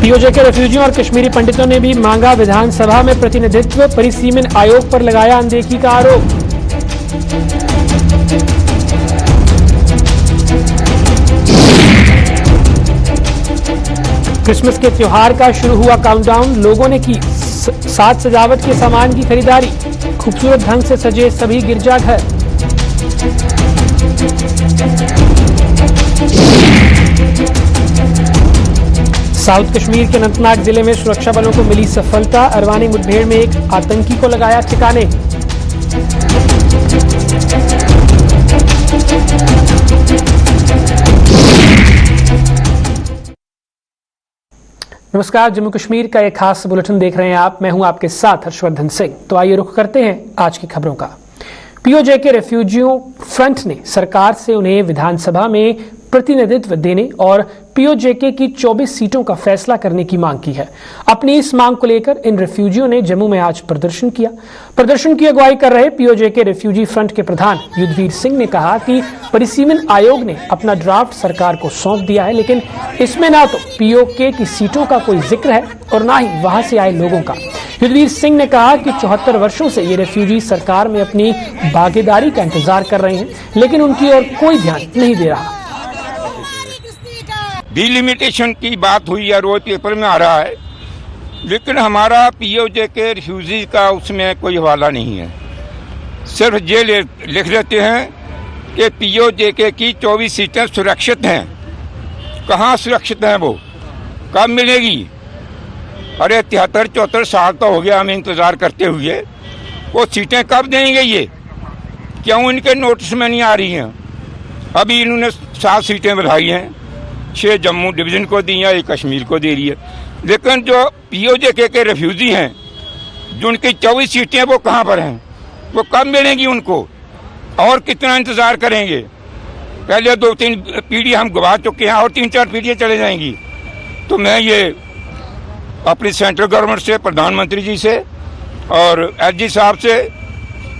PoJ के रेफ्यूजियों और कश्मीरी पंडितों ने भी मांगा विधानसभा में प्रतिनिधित्व, परिसीमन आयोग पर लगाया अनदेखी का आरोप। क्रिसमस के त्योहार का शुरू हुआ काउंटडाउन, लोगों ने की साज सजावट के सामान की खरीदारी, खूबसूरत ढंग से सजे सभी गिरजाघर। साउथ कश्मीर के अनंतनाग जिले में सुरक्षा बलों को मिली सफलता, अरवानी मुठभेड़ में एक आतंकी को लगाया ठिकाने। नमस्कार, जम्मू कश्मीर का एक खास बुलेटिन देख रहे हैं आप। मैं हूं आपके साथ हर्षवर्धन सिंह। तो आइए रुख करते हैं आज की खबरों का। पीओजे के रेफ्यूजियों फ्रंट ने सरकार से उन्हें विधानसभा में प्रतिनिधित्व देने और पीओजेके की 24 सीटों का फैसला करने की मांग की है। अपनी इस मांग को लेकर इन रेफ्यूजियों ने जम्मू में आज प्रदर्शन किया। प्रदर्शन की अगुवाई कर रहे पीओजेके रेफ्यूजी फ्रंट के प्रधान युद्धवीर सिंह ने कहा कि परिसीमन आयोग ने अपना ड्राफ्ट सरकार को सौंप दिया है, लेकिन इसमें ना तो पीओके की सीटों का कोई जिक्र है और ना ही वहां से आए लोगों का। युद्धवीर सिंह ने कहा कि 74 वर्षों से ये रेफ्यूजी सरकार में अपनी भागीदारी का इंतजार कर रहे हैं, लेकिन उनकी ओर कोई ध्यान नहीं दे रहा। डिलिमिटेशन की बात हुई है, रोज पेपर में आ रहा है, लेकिन हमारा पीओजे के रिफ्यूजी का उसमें कोई हवाला नहीं है। सिर्फ ये लिख देते हैं कि पीओजे की 24 सीटें सुरक्षित हैं। कहाँ सुरक्षित हैं वो? कब मिलेगी? अरे 73-74 साल तो हो गया हमें इंतज़ार करते हुए। वो सीटें कब देंगे? ये क्यों इनके नोटिस में नहीं आ रही हैं? अभी इन्होंने 7 सीटें बढ़ाई हैं, 6 जम्मू डिवीज़न को दी है, 1 कश्मीर को दे रही है। लेकिन जो पीओजे के रेफ्यूजी हैं, जो उनकी 24 सीटें हैं, वो कहाँ पर हैं? वो कब मिलेंगी उनको? और कितना इंतज़ार करेंगे? पहले 2-3 पीढ़ी हम गवा चुके हैं और 3-4 पीढ़ियाँ चले जाएंगी। तो मैं ये अपनी सेंट्रल गवर्नमेंट से, प्रधानमंत्री जी से और एसजी साहब से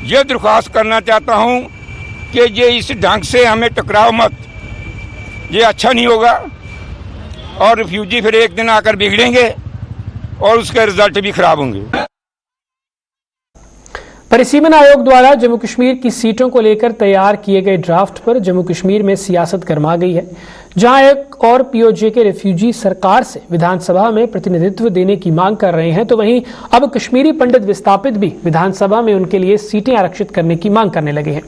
ये दरख्वास्त करना चाहता हूँ कि ये इस ढंग से हमें टकराव मत, ये अच्छा नहीं होगा। और रिफ्यूजी फिर एक दिन आकर बिगड़ेंगे और उसके रिजल्ट भी खराब होंगे। परिसीमन आयोग द्वारा जम्मू कश्मीर की सीटों को लेकर तैयार किए गए ड्राफ्ट पर जम्मू कश्मीर में सियासत गरमा गई है। जहां एक और पीओजे के रेफ्यूजी सरकार से विधानसभा में प्रतिनिधित्व देने की मांग कर रहे हैं, तो वहीं अब कश्मीरी पंडित विस्थापित भी विधानसभा में उनके लिए सीटें आरक्षित करने की मांग करने लगे हैं।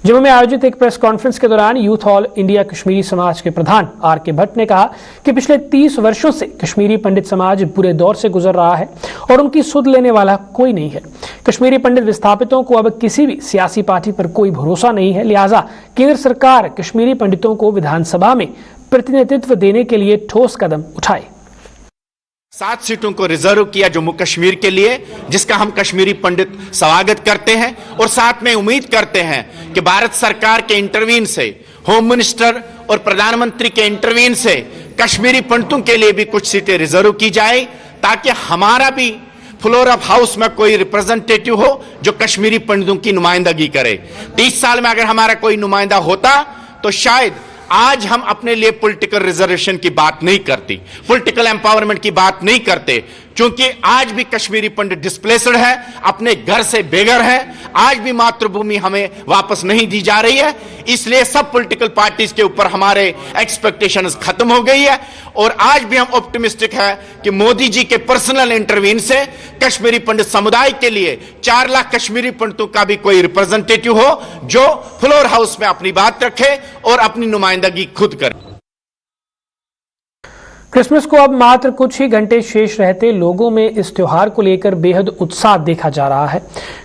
जम्मू में आयोजित एक प्रेस कॉन्फ्रेंस के दौरान यूथ ऑल इंडिया कश्मीरी समाज के प्रधान आर.के. भट्ट ने कहा कि पिछले 30 वर्षों से कश्मीरी पंडित समाज बुरे दौर से गुजर रहा है और उनकी सुध लेने वाला कोई नहीं है। कश्मीरी पंडित विस्थापितों को अब किसी भी सियासी पार्टी पर कोई भरोसा नहीं है, लिहाजा केंद्र सरकार कश्मीरी पंडितों को विधानसभा में प्रतिनिधित्व देने के लिए ठोस कदम उठाए। 7 सीटों को रिजर्व किया जम्मू कश्मीर के लिए, जिसका हम कश्मीरी पंडित स्वागत करते हैं और साथ में उम्मीद करते हैं कि भारत सरकार के इंटरवीन से, होम मिनिस्टर और प्रधानमंत्री के इंटरवीन से कश्मीरी पंडितों के लिए भी कुछ सीटें रिजर्व की जाए, ताकि हमारा भी फ्लोर ऑफ हाउस में कोई रिप्रेजेंटेटिव हो जो कश्मीरी पंडितों की नुमाइंदगी करे। 30 साल में अगर हमारा कोई नुमाइंदा होता तो शायद आज हम अपने लिए पॉलिटिकल रिजर्वेशन की बात नहीं करती, पॉलिटिकल एम्पावरमेंट की बात नहीं करते, क्योंकि आज भी कश्मीरी पंडित डिस्प्लेस्ड है, अपने घर से बेघर है, आज भी मातृभूमि हमें वापस नहीं दी जा रही है। इसलिए सब पॉलिटिकल पार्टीज के ऊपर हमारे एक्सपेक्टेशंस खत्म हो गई है और आज भी हम ऑप्टिमिस्टिक है कि मोदी जी के पर्सनल इंटरवीन से कश्मीरी पंडित समुदाय के लिए 4 लाख कश्मीरी पंडितों का भी कोई रिप्रेजेंटेटिव हो जो फ्लोर हाउस में अपनी बात रखे और अपनी नुमाइंदगी खुद करे। क्रिसमस को अब मात्र कुछ ही घंटे शेष रहते लोगों में इस त्योहार को लेकर बेहद उत्साह देखा जा रहा है।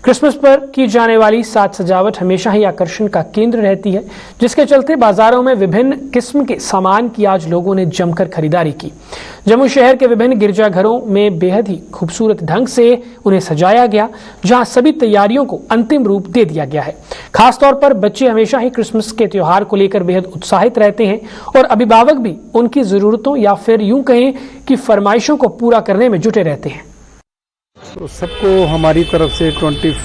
क्रिसमस पर की जाने वाली साज सजावट हमेशा ही आकर्षण का केंद्र रहती है, जिसके चलते बाजारों में विभिन्न किस्म के सामान की आज लोगों ने जमकर खरीदारी की। जम्मू शहर के विभिन्न गिरजाघरों में बेहद ही खूबसूरत ढंग से उन्हें सजाया गया, जहां सभी तैयारियों को अंतिम रूप दे दिया गया है। खासतौर पर बच्चे हमेशा ही क्रिसमस के त्योहार को लेकर बेहद उत्साहित रहते हैं और अभिभावक भी उनकी जरूरतों या फिर यूं कहें कि फरमाइशों को पूरा करने में जुटे रहते हैं। तो सबको हमारी तरफ से 25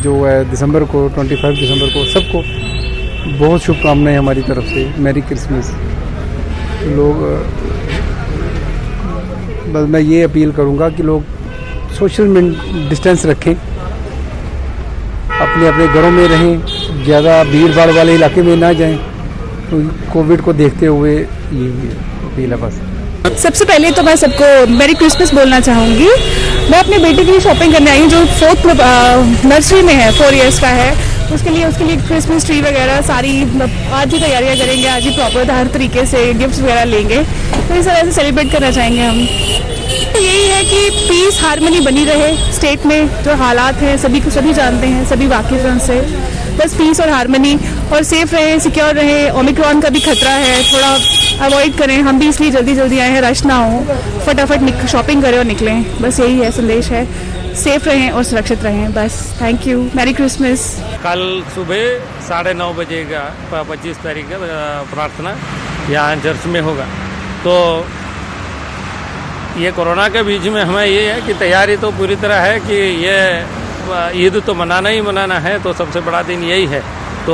जो है दिसंबर को, 25 दिसंबर को सबको बहुत शुभकामनाएं हमारी तरफ से। Merry Christmas. लोग बस मैं ये अपील करूँगा कि लोग सोशल डिस्टेंस रखें, अपने अपने घरों में रहें, ज़्यादा भीड़ भाड़ वाले इलाके में ना जाएं। तो कोविड को देखते हुए ये अपील है बस। सबसे पहले तो मैं सबको मेरी क्रिसमस बोलना चाहूँगी। मैं अपने बेटे के लिए शॉपिंग करने आई हूँ जो 4th नर्सरी में है, 4 इयर्स का है। उसके लिए क्रिसमस ट्री वगैरह सारी आज ही तैयारियाँ करेंगे, आज ही प्रॉपर हर तरीके से गिफ्ट्स वगैरह लेंगे। तो इस तरह से सेलिब्रेट करना चाहेंगे हम। तो यही है कि पीस हारमोनी बनी रहे स्टेट में। जो हालात हैं सभी जानते हैं, सभी वाकिफ हैं उनसे। बस पीस और हारमोनी, और सेफ रहें, सिक्योर रहें। ओमिक्रॉन का भी खतरा है, थोड़ा अवॉइड करें। हम भी इसलिए जल्दी आए हैं, रश ना हो, फटाफट शॉपिंग करें और निकलें। बस यही है संदेश है। सेफ रहें और सुरक्षित रहें बस। Thank you, merry Christmas. कल सुबह 9:30 बजे का 25 तारीख का प्रार्थना यहाँ चर्च में होगा। तो ये कोरोना के बीच में हमें ये है कि तैयारी तो पूरी तरह है कि ये ईद तो मनाना ही मनाना है, तो सबसे बड़ा दिन यही है। तो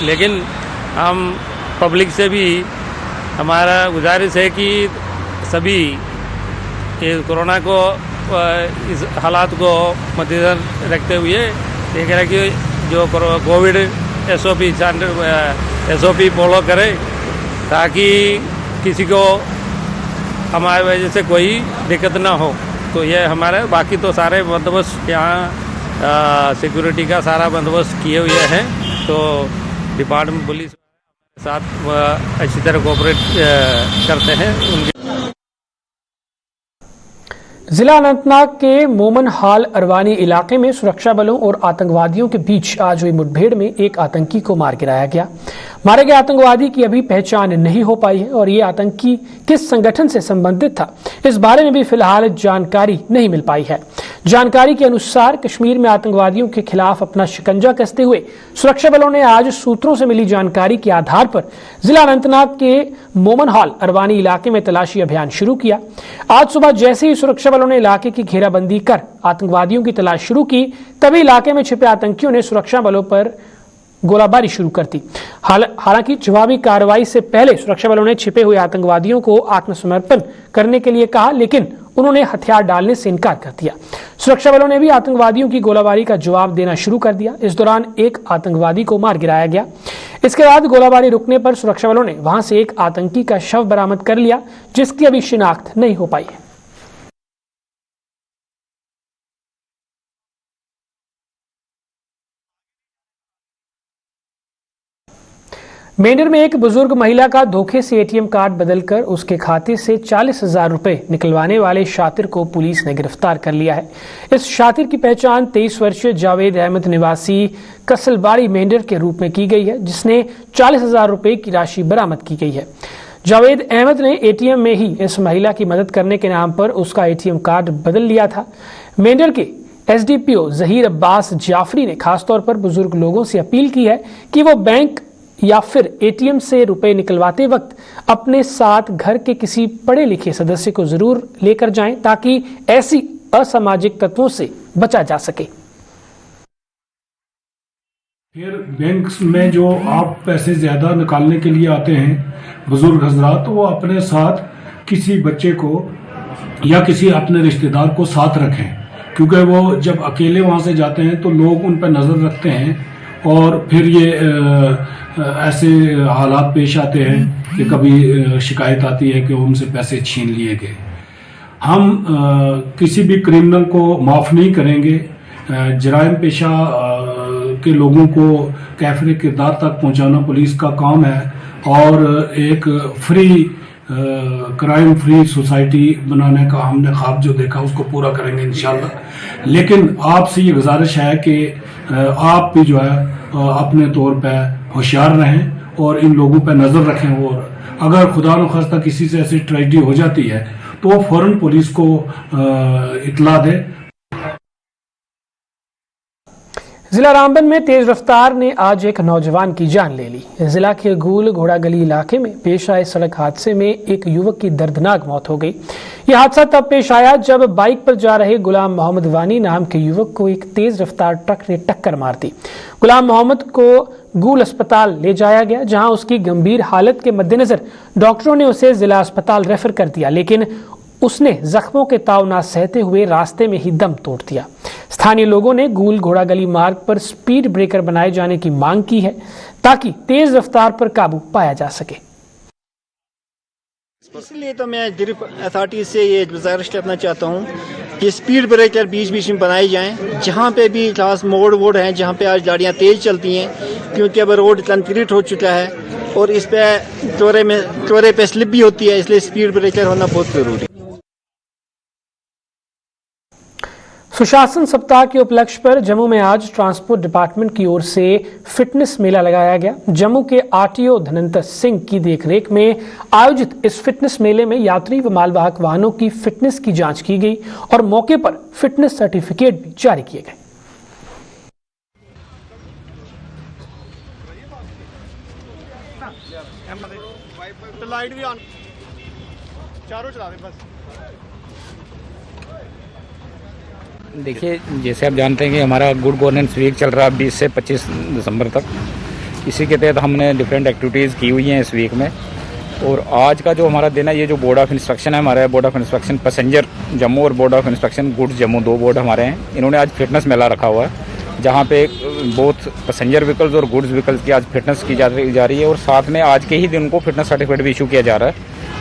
लेकिन हम पब्लिक से भी हमारा गुजारिश है कि सभी ये कोरोना को इस हालात को मद्देनजर रखते हुए देख रहे कि जो कोविड SOP फॉलो करे, ताकि किसी को हमारे वजह से कोई दिक्कत ना हो। तो ये हमारे बाकी तो सारे बंदोबस्त यहाँ सिक्योरिटी का सारा बंदोबस्त किए हुए हैं। तो डिपार्टमेंट पुलिस के साथ अच्छी तरह कोऑपरेट करते हैं। उनके जिला अनंतनाग के मोमन हाल अरवानी इलाके में सुरक्षा बलों और आतंकवादियों के बीच आज हुई मुठभेड़ में एक आतंकी को मार गिराया गया। मारे गए आतंकवादी की अभी पहचान नहीं हो पाई है और ये आतंकी किस संगठन से संबंधित था, इस बारे में भी फिलहाल जानकारी नहीं मिल पाई है। जानकारी के अनुसार कश्मीर में आतंकवादियों के खिलाफ अपना शिकंजा कसते हुए सुरक्षा बलों ने आज सूत्रों से मिली जानकारी के आधार पर जिला अनंतनाग के मोमन हाल अरवानी इलाके में तलाशी अभियान शुरू किया। आज सुबह जैसे ही सुरक्षा बलों ने इलाके की घेराबंदी कर आतंकवादियों की तलाश शुरू की, तभी इलाके में छिपे आतंकियों ने सुरक्षा बलों पर गोलाबारी शुरू कर दी। हालांकि जवाबी कार्रवाई से पहले सुरक्षा बलों ने छिपे हुए आतंकवादियों को आत्मसमर्पण करने के लिए कहा, लेकिन उन्होंने हथियार डालने से इनकार कर दिया। सुरक्षा बलों ने भी आतंकवादियों की गोलाबारी का जवाब देना शुरू कर दिया। इस दौरान एक आतंकवादी को मार गिराया गया। इसके बाद गोलाबारी रुकने पर सुरक्षा बलों ने वहां से एक आतंकी का शव बरामद कर लिया, जिसकी अभी शिनाख्त नहीं हो पाई है। मेंढर में एक बुजुर्ग महिला का धोखे से एटीएम कार्ड बदलकर उसके खाते से 40,000 रुपए निकलवाने वाले शातिर को पुलिस ने गिरफ्तार कर लिया है। इस शातिर की पहचान 23 वर्षीय जावेद अहमद निवासी कसलबाड़ी मेंढर के रूप में की गई है, जिसने 40,000 रुपए की राशि बरामद की गई है। जावेद अहमद ने एटीएम में ही इस महिला की मदद करने के नाम पर उसका एटीएम कार्ड बदल लिया था। मेंढर के SDPO जहीर अब्बास जाफरी ने खासतौर पर बुजुर्ग लोगों से अपील की है कि वो बैंक या फिर एटीएम से रुपए निकलवाते वक्त अपने साथ घर के किसी पढ़े लिखे सदस्य को जरूर लेकर जाएं, ताकि ऐसी असामाजिक तत्वों से बचा जा सके। फिर बैंक में जो आप पैसे ज्यादा निकालने के लिए आते हैं बुजुर्ग हजरात, तो वो अपने साथ किसी बच्चे को या किसी अपने रिश्तेदार को साथ रखें, क्योंकि वो जब अकेले वहां से जाते हैं तो लोग उन पर नजर रखते हैं और फिर ये ऐसे हालात पेश आते हैं कि कभी शिकायत आती है कि उनसे पैसे छीन लिए गए। हम किसी भी क्रिमिनल को माफ़ नहीं करेंगे। जराइम पेशा के लोगों को कैफरे किरदार तक पहुंचाना पुलिस का काम है और एक फ्री क्राइम फ्री सोसाइटी बनाने का हमने ख्वाब जो देखा उसको पूरा करेंगे इंशाल्लाह। लेकिन आपसे ये गुजारिश है कि आप भी जो है अपने तौर पर होशियार रहें और इन लोगों पर नज़र रखें, और अगर खुदा न खास्ता किसी से ऐसी ट्रेजेडी हो जाती है तो फौरन पुलिस को इतला दे। जिला रामबन में तेज रफ्तार ने आज एक नौजवान की जान ले ली। जिला के गुल घोड़ा गली इलाके में पेश आए सड़क हादसे में एक युवक की दर्दनाक मौत हो गई। यह हादसा तब पेश आया जब बाइक पर जा रहे गुलाम मोहम्मद वानी नाम के युवक को एक तेज रफ्तार ट्रक ने टक्कर मार दी। गुलाम मोहम्मद को गुल अस्पताल ले जाया गया, जहां उसकी गंभीर हालत के मद्देनजर डॉक्टरों ने उसे जिला अस्पताल रेफर कर दिया, लेकिन उसने जख्मों के ताव ना सहते हुए रास्ते में ही दम तोड़ दिया। स्थानीय लोगों ने गूल घोड़ागली मार्ग पर स्पीड ब्रेकर बनाए जाने की मांग की है ताकि तेज रफ्तार पर काबू पाया जा सके। इसलिए तो मैं दिलीप अथॉरिटी से ये गुजारिश करना चाहता हूँ कि स्पीड ब्रेकर बीच बीच में बनाए जाएं, जहाँ पे भी खास मोड़ वोड़ हैं, जहाँ पे आज गाड़ियाँ तेज़ चलती हैं, क्योंकि अब रोड कंक्रीट हो चुका है और इस पे चौरे पे स्लिप भी होती है, इसलिए स्पीड ब्रेकर होना बहुत ज़रूरी है। सुशासन सप्ताह के उपलक्ष्य पर जम्मू में आज ट्रांसपोर्ट डिपार्टमेंट की ओर से फिटनेस मेला लगाया गया। जम्मू के आरटीओ धनंतर सिंह की देखरेख में आयोजित इस फिटनेस मेले में यात्री व मालवाहक वाहनों की फिटनेस की जांच की गई और मौके पर फिटनेस सर्टिफिकेट भी जारी किए गए। लाइट भी ऑन, चारों चला दें बस। देखिए, जैसे आप जानते हैं कि हमारा गुड गवर्नेंस वीक चल रहा है 20 से 25 दिसंबर तक। इसी के तहत हमने डिफरेंट एक्टिविटीज़ की हुई हैं इस वीक में। और आज का जो हमारा दिन है, ये जो बोर्ड ऑफ इंस्पेक्शन है, हमारा board of inspection passenger Jammu और board of inspection goods Jammu, 2 board हमारे हैं। इन्होंने आज फिटनेस मेला रखा हुआ है, जहाँ पे बोथ पैसेंजर व्हीकल्स और गुड्स व्हीकल्स की आज फिटनेस की जा रही है। और साथ में आज के ही दिन को फिटनेस सर्टिफिकेट भी इशू किया जा रहा है।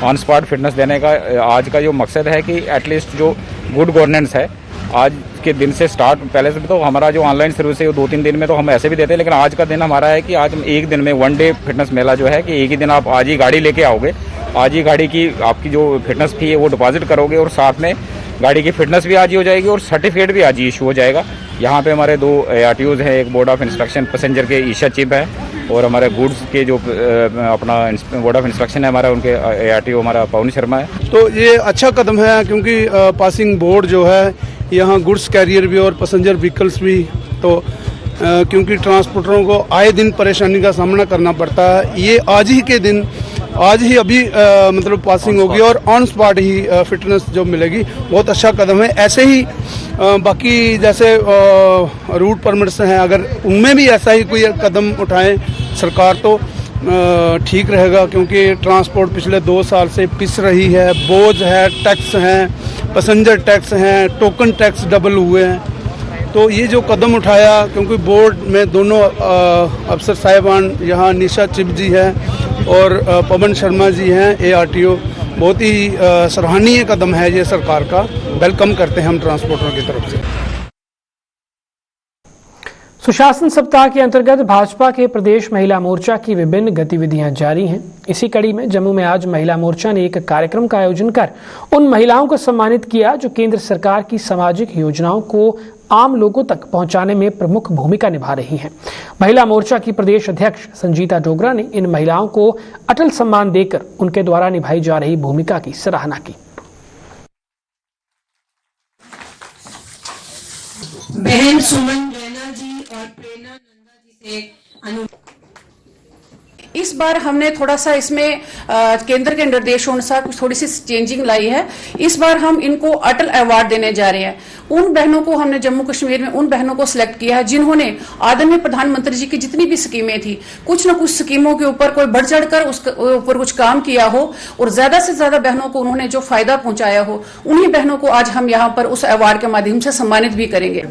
ऑन स्पॉट फिटनेस देने का आज का जो मकसद है कि एटलीस्ट जो गुड गवर्नेंस है आज के दिन से स्टार्ट, पहले से तो हमारा जो ऑनलाइन सर्विस है वो 2-3 दिन में तो हम ऐसे भी देते हैं, लेकिन आज का दिन हमारा है कि आज हम एक दिन में 1 डे फिटनेस मेला जो है कि एक ही दिन आप आज ही गाड़ी लेके आओगे, आज ही गाड़ी की आपकी जो फिटनेस फी है वो डिपॉजिट करोगे और साथ में गाड़ी की फिटनेस भी आज ही हो जाएगी और सर्टिफिकेट भी आज ही इशू हो जाएगा। यहाँ पे हमारे 2 ARTOs हैं, एक बोर्ड ऑफ इंस्पेक्शन पैसेंजर के ईशा चिप है और हमारे गुड्स के जो अपना बोर्ड ऑफ इंस्पेक्शन है हमारा, उनके ARTO हमारा पवन शर्मा है। तो ये अच्छा कदम है क्योंकि पासिंग बोर्ड जो है यहाँ गुड्स कैरियर भी और पैसेंजर व्हीकल्स भी, तो क्योंकि ट्रांसपोर्टरों को आए दिन परेशानी का सामना करना पड़ता है, ये आज ही के दिन आज ही अभी मतलब पासिंग होगी और ऑन स्पॉट ही फिटनेस जो मिलेगी। बहुत अच्छा कदम है। ऐसे ही बाकी जैसे रूट परमिट्स हैं, अगर उनमें भी ऐसा ही कोई कदम उठाए सरकार तो ठीक रहेगा, क्योंकि ट्रांसपोर्ट पिछले 2 साल से पिस रही है, बोझ है, टैक्स हैं, पैसेंजर टैक्स हैं, टोकन टैक्स डबल हुए हैं। तो ये जो कदम उठाया, क्योंकि बोर्ड में दोनों अफसर साहिबान यहाँ निशा चिप जी है और पवन शर्मा जी हैं ARTO, बहुत ही सराहनीय कदम है ये सरकार का। वेलकम करते हैं हम ट्रांसपोर्टरों की तरफ से। सुशासन सप्ताह के अंतर्गत भाजपा के प्रदेश महिला मोर्चा की विभिन्न गतिविधियां जारी हैं। इसी कड़ी में जम्मू में आज महिला मोर्चा ने एक कार्यक्रम का आयोजन कर उन महिलाओं को सम्मानित किया जो केंद्र सरकार की सामाजिक योजनाओं को आम लोगों तक पहुंचाने में प्रमुख भूमिका निभा रही हैं। महिला मोर्चा की प्रदेश अध्यक्ष संजीता डोगरा ने इन महिलाओं को अटल सम्मान देकर उनके द्वारा निभाई जा रही भूमिका की सराहना की। बहन सुमन रैना जी और प्रेरणा नंदा जी से इस बार हमने थोड़ा सा इसमें केंद्र के निर्देशों अनुसार कुछ थोड़ी सी चेंजिंग लाई है। इस बार हम इनको अटल अवार्ड देने जा रहे हैं। उन बहनों को हमने जम्मू कश्मीर में उन बहनों को सिलेक्ट किया है जिन्होंने आदरणीय प्रधानमंत्री जी की जितनी भी स्कीमें थी, कुछ न कुछ स्कीमों के ऊपर कोई बढ़ चढ़कर उसके ऊपर कुछ काम किया हो और ज्यादा से ज्यादा बहनों को उन्होंने जो फायदा पहुंचाया हो, उन्हीं बहनों को आज हम यहाँ पर उस अवार्ड के माध्यम से सम्मानित भी करेंगे।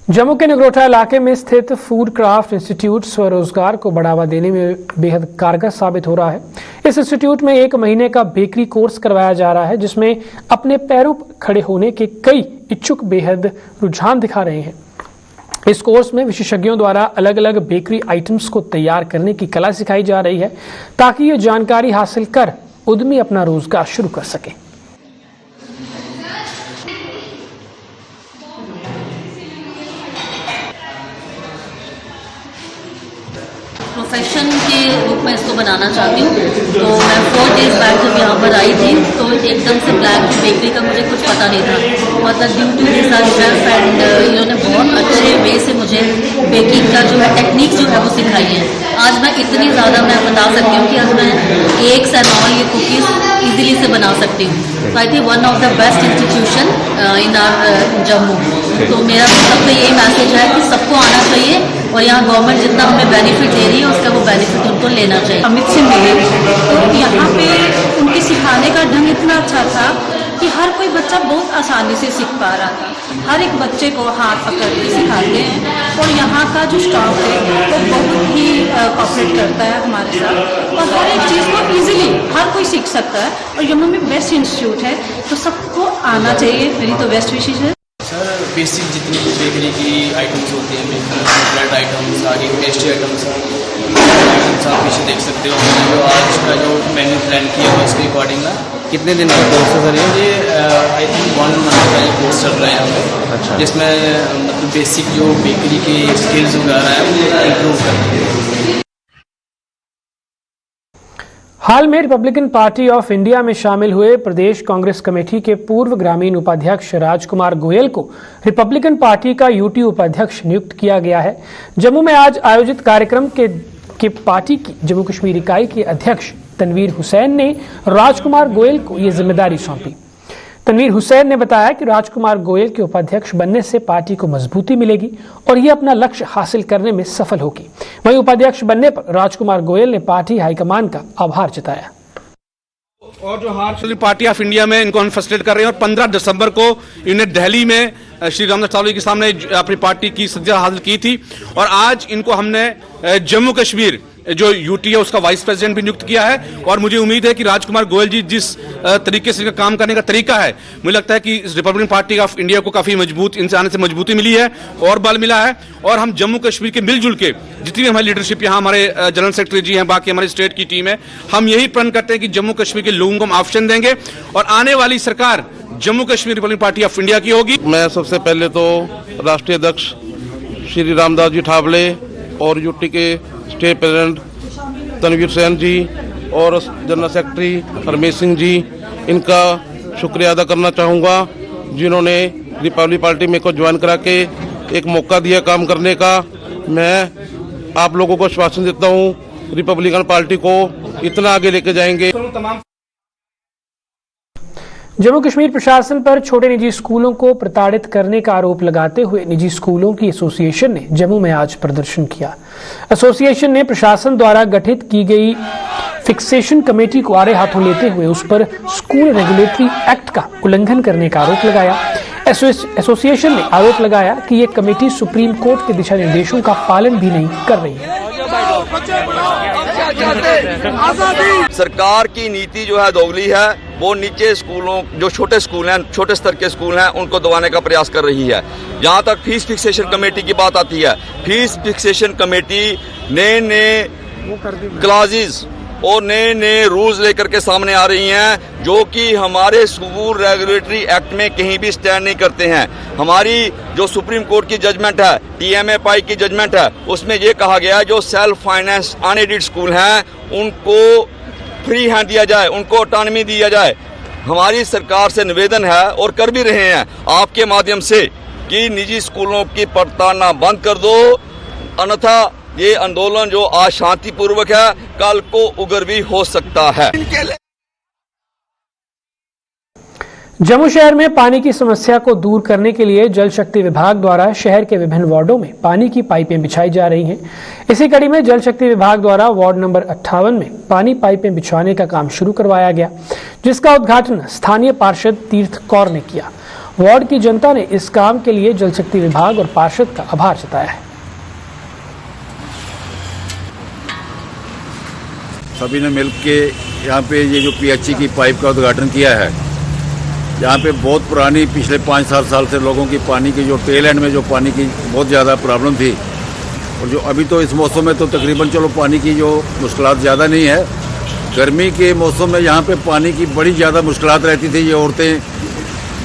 जम्मू के नगरोटा इलाके में स्थित फूड क्राफ्ट इंस्टीट्यूट स्वरोजगार को बढ़ावा देने में बेहद कारगर साबित हो रहा है। इस इंस्टीट्यूट में 1 महीने का बेकरी कोर्स करवाया जा रहा है, जिसमें अपने पैरों पर खड़े होने के कई इच्छुक बेहद रुझान दिखा रहे हैं। इस कोर्स में विशेषज्ञों द्वारा अलग अलग बेकरी आइटम्स को तैयार करने की कला सिखाई जा रही है, ताकि ये जानकारी हासिल कर उद्यमी अपना रोजगार शुरू कर सके। प्रोफेशन के रूप में इसको बनाना चाहती हूँ। तो मैं 4 डेज बैक जब यहाँ पर आई थी तो एकदम से ब्लैक बेकरी का मुझे कुछ पता नहीं था। मतलब due to this chef and इन्होंने बहुत अच्छे वे से मुझे बेकिंग का जो है टेक्निक जो है वो सिखाई है। आज मैं इतनी ज़्यादा मैं बता सकती हूँ कि आज मैं केक्स एंड ऑल ये कुकीज़ ईजिली से बना सकती हूँ। तो I think one of the best institution in our Jammu. तो मेरा सबसे यही मैसेज है कि सबको आना चाहिए और यहाँ गवर्नमेंट जितना हमें बेनिफिट दे रही है उसका वो बेनिफिट उनको लेना चाहिए। अमित से मिले तो यहाँ पे उनके सिखाने का ढंग इतना अच्छा था कि हर कोई बच्चा बहुत आसानी से सीख पा रहा था। हर एक बच्चे को हाथ पकड़ के सिखाते हैं और यहाँ का जो स्टाफ है वो बहुत ही कोऑपरेट करता है हमारे साथ और हर एक चीज़ को इजीली हर कोई सीख सकता है। और जम्मू में बेस्ट इंस्टीट्यूट है तो सबको आना चाहिए, मेरी तो बेस्ट विशेष है। सर बेसिक जितनी भी बेकरी की आइटम्स होती हैं, ब्रेड आइटम्स, आगे पेस्ट्री आइटम्स आप पीछे देख सकते हो। हमने जो आज का जो मेन्यू प्लान किया है उसके अकॉर्डिंग ना कितने दिन का कोर्स है सर ये आई थिंक 1 मंथ का ये कोर्स चल रहा है यहाँ पे। अच्छा। जिसमें मतलब बेसिक जो बेकरी की स्किल्स वगैरह है वो इम्प्रूव करते हैं। हाल में रिपब्लिकन पार्टी ऑफ इंडिया में शामिल हुए प्रदेश कांग्रेस कमेटी के पूर्व ग्रामीण उपाध्यक्ष राजकुमार गोयल को रिपब्लिकन पार्टी का यूटी उपाध्यक्ष नियुक्त किया गया है। जम्मू में आज आयोजित कार्यक्रम के पार्टी की जम्मू कश्मीर इकाई के अध्यक्ष तनवीर हुसैन ने राजकुमार गोयल को ये जिम्मेदारी सौंपी। तनवीर हुसैन ने बताया कि राजकुमार गोयल के उपाध्यक्ष बनने से पार्टी को मजबूती मिलेगी और ये अपना लक्ष्य हासिल करने में सफल होगी। वहीं उपाध्यक्ष बनने पर राजकुमार गोयल ने पार्टी हाईकमान का आभार जताया। और जो हाल पार्टी ऑफ इंडिया में इनको हम फैसिलिटेट कर रहे हैं और 15 दिसंबर को इन्हें दिल्ली में श्री रामदास अठावले के सामने अपनी पार्टी की सदस्यता हासिल की थी और आज इनको हमने जम्मू कश्मीर जो यूटी है उसका वाइस प्रेसिडेंट भी नियुक्त किया है। और मुझे उम्मीद है कि राजकुमार गोयल जी जिस तरीके से काम करने का तरीका है, मुझे लगता है कि रिपब्लिकन पार्टी ऑफ इंडिया को काफी मजबूत, इनसे आने से मजबूती मिली है और बल मिला है। और हम जम्मू कश्मीर के मिलजुल के जितनी भी हमारी लीडरशिप यहाँ हमारे जनरल सेक्रेटरी जी हैं, बाकी हमारी स्टेट की टीम है, हम यही प्रण करते हैं कि जम्मू कश्मीर के लोगों को हम ऑप्शन देंगे और आने वाली सरकार Jammu Kashmir Republican party of India की होगी। मैं सबसे पहले तो राष्ट्रीय अध्यक्ष श्री रामदास जी अठावले और यूटी के स्टेट प्रेसिडेंट तनवीर हुसैन जी और जनरल सेक्रेटरी रमेश सिंह जी, इनका शुक्रिया अदा करना चाहूँगा जिन्होंने रिपब्लिक पार्टी में को ज्वाइन करा के एक मौका दिया काम करने का। मैं आप लोगों को आश्वासन देता हूँ रिपब्लिकन पार्टी को इतना आगे लेके जाएंगे। जम्मू कश्मीर प्रशासन पर छोटे निजी स्कूलों को प्रताड़ित करने का आरोप लगाते हुए निजी स्कूलों की एसोसिएशन ने जम्मू में आज प्रदर्शन किया। एसोसिएशन ने प्रशासन द्वारा गठित की गई फिक्सेशन कमेटी को आड़े हाथों लेते हुए उस पर स्कूल रेगुलेटरी एक्ट का उल्लंघन करने का आरोप लगाया। एसोसिएशन ने आरोप लगाया कि ये कमेटी सुप्रीम कोर्ट के दिशा निर्देशों का पालन भी नहीं कर रही है। सरकार की नीति जो है दोगली है, वो नीचे स्कूलों जो छोटे स्कूल हैं, छोटे स्तर के स्कूल हैं, उनको दबाने का प्रयास कर रही है। जहाँ तक फीस फिक्सेशन कमेटी की बात आती है, फीस फिक्सेशन कमेटी नए क्लासेस और नए रूल्स लेकर के सामने आ रही हैं जो कि हमारे स्कूल रेगुलेटरी एक्ट में कहीं भी स्टैंड नहीं करते हैं। हमारी जो सुप्रीम कोर्ट की जजमेंट है, TMFI की जजमेंट है, उसमें ये कहा गया है जो सेल्फ फाइनेंस अनएडेड स्कूल हैं उनको फ्री हैंड दिया जाए, उनको ऑटोनॉमी दिया जाए। हमारी सरकार से निवेदन है और कर भी रहे हैं आपके माध्यम से कि निजी स्कूलों की प्रताड़ना बंद कर दो, अन्यथा ये आंदोलन जो आज शांतिपूर्वक है कल को उग्र भी हो सकता है। जम्मू शहर में पानी की समस्या को दूर करने के लिए जल शक्ति विभाग द्वारा शहर के विभिन्न वार्डों में पानी की पाइपें बिछाई जा रही हैं। इसी कड़ी में जल शक्ति विभाग द्वारा वार्ड नंबर 58 में पानी पाइपें बिछाने का काम शुरू करवाया गया, जिसका उद्घाटन स्थानीय पार्षद तीर्थ कौर ने किया। वार्ड की जनता ने इस काम के लिए जल शक्ति विभाग और पार्षद का आभार जताया है। सभी ने मिलकर यहाँ पे ये जो PHE की पाइप का उद्घाटन किया है। यहाँ पे बहुत पुरानी पिछले 5-7 साल से लोगों की पानी की जो टेल एंड में जो पानी की बहुत ज़्यादा प्रॉब्लम थी और जो अभी तो इस मौसम में तो तकरीबन चलो पानी की जो मुश्किलात ज़्यादा नहीं है, गर्मी के मौसम में यहाँ पे पानी की बड़ी ज़्यादा मुश्किलात रहती थी। ये औरतें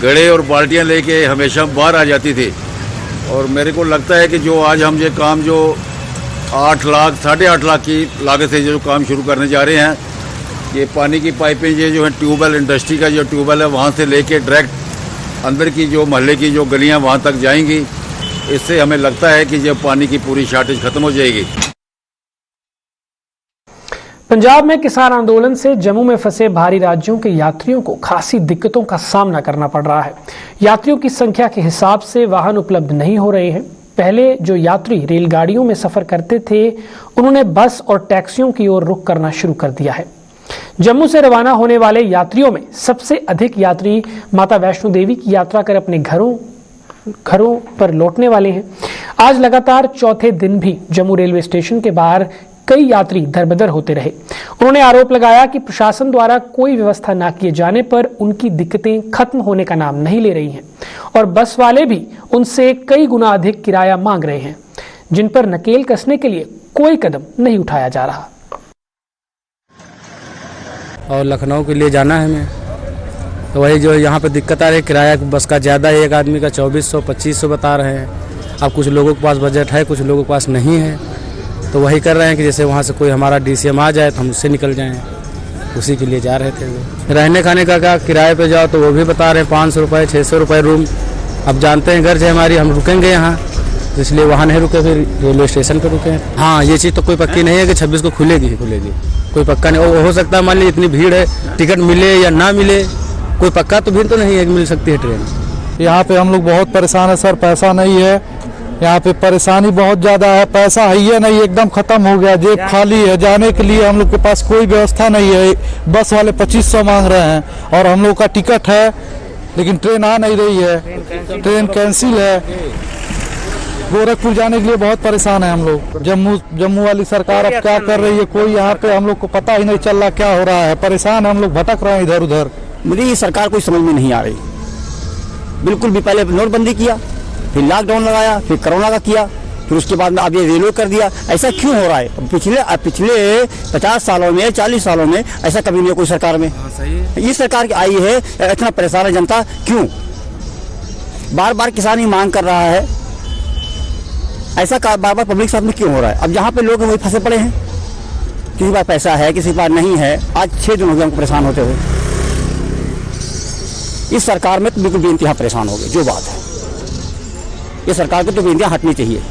घड़े और बाल्टियाँ लेके हमेशा बाहर आ जाती थी और मेरे को लगता है कि जो आज हम ये काम जो 8 लाख 8.5 लाख की लागत से जो काम शुरू करने जा रहे हैं, ये पानी की पाइपें ये जो है ट्यूबवेल इंडस्ट्री का जो ट्यूबवेल है वहाँ से लेके डायरेक्ट अंदर की जो मोहल्ले की जो गलियाँ वहाँ तक जाएंगी। इससे हमें लगता है कि जब पानी की पूरी शॉर्टेज खत्म हो जाएगी। पंजाब में किसान आंदोलन से जम्मू में फंसे बाहरी राज्यों के यात्रियों को खासी दिक्कतों का सामना करना पड़ रहा है। यात्रियों की संख्या के हिसाब से वाहन उपलब्ध नहीं हो रहे हैं। पहले जो यात्री रेलगाड़ियों में सफर करते थे उन्होंने बस और टैक्सियों की ओर रुख करना शुरू कर दिया है। जम्मू से रवाना होने वाले यात्रियों में सबसे अधिक यात्री माता वैष्णो देवी की यात्रा कर अपने घरों पर लौटने वाले हैं। आज लगातार चौथे दिन भी जम्मू रेलवे स्टेशन के बाहर कई यात्री दरबदर होते रहे। उन्होंने आरोप लगाया कि प्रशासन द्वारा कोई व्यवस्था न किए जाने पर उनकी दिक्कतें खत्म होने का नाम नहीं ले रही हैं और बस वाले भी उनसे कई गुना अधिक किराया मांग रहे हैं, जिन पर नकेल कसने के लिए कोई कदम नहीं उठाया जा रहा। और लखनऊ के लिए जाना है हमें, तो वही जो यहाँ पे दिक्कत आ रही है, किराया बस का ज़्यादा है, एक आदमी का 2400-2500 बता रहे हैं। अब कुछ लोगों के पास बजट है, कुछ लोगों के पास नहीं है, तो वही कर रहे हैं कि जैसे वहाँ से कोई हमारा DCM आ जाए तो हम उससे निकल जाएं, उसी के लिए जा रहे थे। रहने खाने का क्या, किराए पे जाओ तो वो भी बता रहे हैं 500 रुपये 600 रुपये रूम। अब जानते हैं घर से हमारी, हम रुकेंगे यहाँ, तो इसलिए वहाँ नहीं रुके, फिर रेलवे स्टेशन पर रुके। हाँ, ये चीज़ तो कोई पक्की नहीं है कि 26 को खुलेगी, कोई पक्का नहीं। हो सकता है मान लीजिए इतनी भीड़ है, टिकट मिले या ना मिले, कोई पक्का तो भीड़ तो नहीं है कि मिल सकती है ट्रेन। यहाँ पे हम लोग बहुत परेशान है सर, पैसा नहीं है, यहाँ पे परेशानी बहुत ज़्यादा है, पैसा है ही नहीं, एकदम खत्म हो गया, जेब खाली है। जाने के लिए हम लोग के पास कोई व्यवस्था नहीं है। बस वाले 2500 मांग रहे हैं और हम लोग का टिकट है लेकिन ट्रेन आ नहीं रही है, ट्रेन कैंसिल है। गोरखपुर जाने के लिए बहुत परेशान है हम लोग। जम्मू वाली सरकार अब क्या कर रही है, कोई यहाँ पे हम लोग को पता ही नहीं चल रहा क्या हो रहा है। परेशान है हम लोग, भटक रहे हैं इधर उधर। मुझे ये सरकार कोई समझ में नहीं आ रही बिल्कुल भी। पहले नोटबंदी किया, फिर लॉकडाउन लगाया, फिर कोरोना का किया, फिर उसके बाद में अब ये रेलवे कर दिया। ऐसा क्यों हो रहा है? पिछले 50 सालों में 40 सालों में ऐसा कभी नहीं कोई सरकार में। ये सरकार की आई है, इतना परेशान है जनता क्यों? बार बार किसान ही मांग कर रहा है, ऐसा बार बार पब्लिक साथ में क्यों हो रहा है? अब जहाँ पे लोग वही फंसे पड़े हैं, किसी के पास पैसा है, किसी के पास नहीं है। आज 6 दिन हो गए हमको परेशान होते हुए। इस सरकार में तो बिल्कुल बेइंतहा परेशान हो गए। जो बात है, ये सरकार को तो बेइंतहा हटनी चाहिए।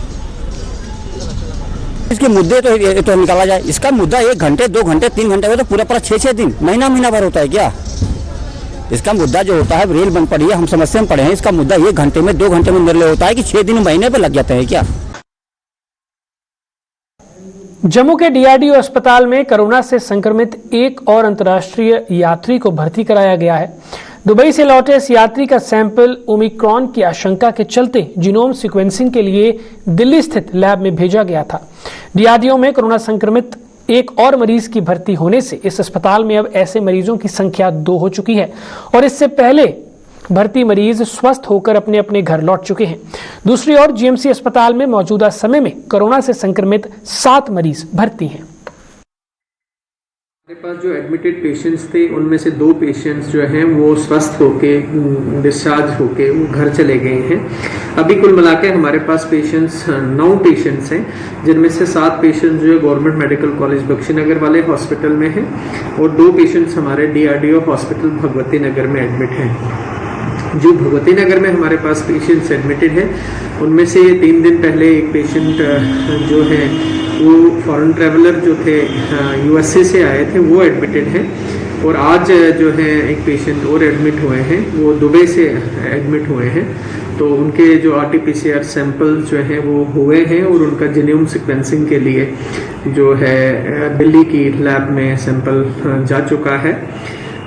इसके मुद्दे तो निकाला जाए। इसका मुद्दा 1 घंटे 2 घंटे 3 घंटे में तो पूरा 6-6 दिन महीना भर होता है क्या? इसका मुद्दा जो होता है, रेल बंद पड़ी है, हम समस्या में पड़े हैं, इसका मुद्दा 1 घंटे में 2 घंटे में निर्णय होता है कि 6 दिन महीने पे लग जाते हैं क्या? जम्मू के DRDO अस्पताल में कोरोना से संक्रमित एक और अंतर्राष्ट्रीय यात्री को भर्ती कराया गया है। दुबई से लौटे इस यात्री का सैंपल ओमिक्रॉन की आशंका के चलते जीनोम सीक्वेंसिंग के लिए दिल्ली स्थित लैब में भेजा गया था। DRDO में कोरोना संक्रमित एक और मरीज की भर्ती होने से इस अस्पताल में अब ऐसे मरीजों की संख्या 2 हो चुकी है और इससे पहले भर्ती मरीज स्वस्थ होकर अपने अपने घर लौट चुके हैं। दूसरी ओर GMC अस्पताल में मौजूदा समय में कोरोना से संक्रमित 7 मरीज भर्ती हैं। हमारे पास जो एडमिटेड पेशेंट्स थे उनमें से 2 पेशेंट्स जो हैं वो स्वस्थ होके डिस्चार्ज होके वो घर चले गए हैं। अभी कुल मिलाकर हमारे पास पेशेंट्स 9 पेशेंट्स हैं, जिनमें से 7 पेशेंट्स जो है गवर्नमेंट मेडिकल कॉलेज बख्शीनगर वाले हॉस्पिटल में हैं और 2 पेशेंट्स हमारे DRDO हॉस्पिटल भगवती नगर में एडमिट हैं। जो भगवती नगर में हमारे पास पेशेंट्स एडमिटेड हैं उनमें से 3 दिन पहले एक पेशेंट जो है वो फॉरेन ट्रैवलर जो थे USA से आए थे, वो एडमिटेड हैं और आज जो है एक पेशेंट और एडमिट हुए हैं, वो दुबई से एडमिट हुए हैं। तो उनके जो RT-PCR सैंपल जो हैं वो हुए हैं और उनका जीनोम सीक्वेंसिंग के लिए जो है दिल्ली की लैब में सैंपल जा चुका है।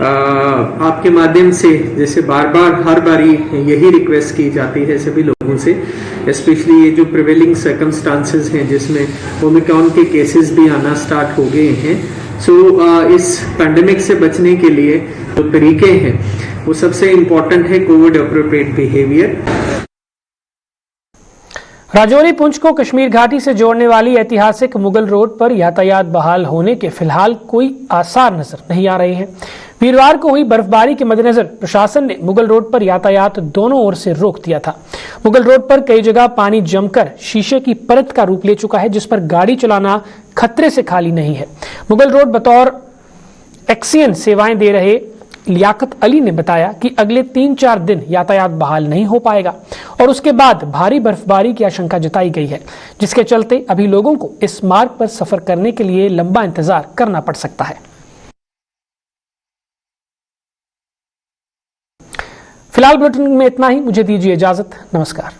आपके माध्यम से जैसे बार बार हर बारी यही रिक्वेस्ट की जाती है सभी लोगों से, स्पेशली ये जो प्रिवेलिंग सर्कमस्टांसेस हैं जिसमें ओमिक्रॉन के केसेस भी आना स्टार्ट हो गए हैं। सो इस पैंडेमिक से बचने के लिए जो तरीके हैं वो सबसे इम्पोर्टेंट है Covid appropriate behaviour. Rajouri Poonch को कश्मीर घाटी से जोड़ने वाली ऐतिहासिक मुगल रोड पर यातायात बहाल होने के फिलहाल कोई आसार नजर नहीं आ रहे हैं। वीरवार को हुई बर्फबारी के मद्देनजर प्रशासन ने मुगल रोड पर यातायात दोनों ओर से रोक दिया था। मुगल रोड पर कई जगह पानी जमकर शीशे की परत का रूप ले चुका है, जिस पर गाड़ी चलाना खतरे से खाली नहीं है। मुगल रोड बतौर एक्सियन सेवाएं दे रहे लियाकत अली ने बताया कि अगले 3-4 दिन यातायात बहाल नहीं हो पाएगा और उसके बाद भारी बर्फबारी की आशंका जताई गई है, जिसके चलते अभी लोगों को इस मार्ग पर सफर करने के लिए लंबा इंतजार करना पड़ सकता है। फिलहाल बुलेटिन में इतना ही। मुझे दीजिए इजाजत। नमस्कार।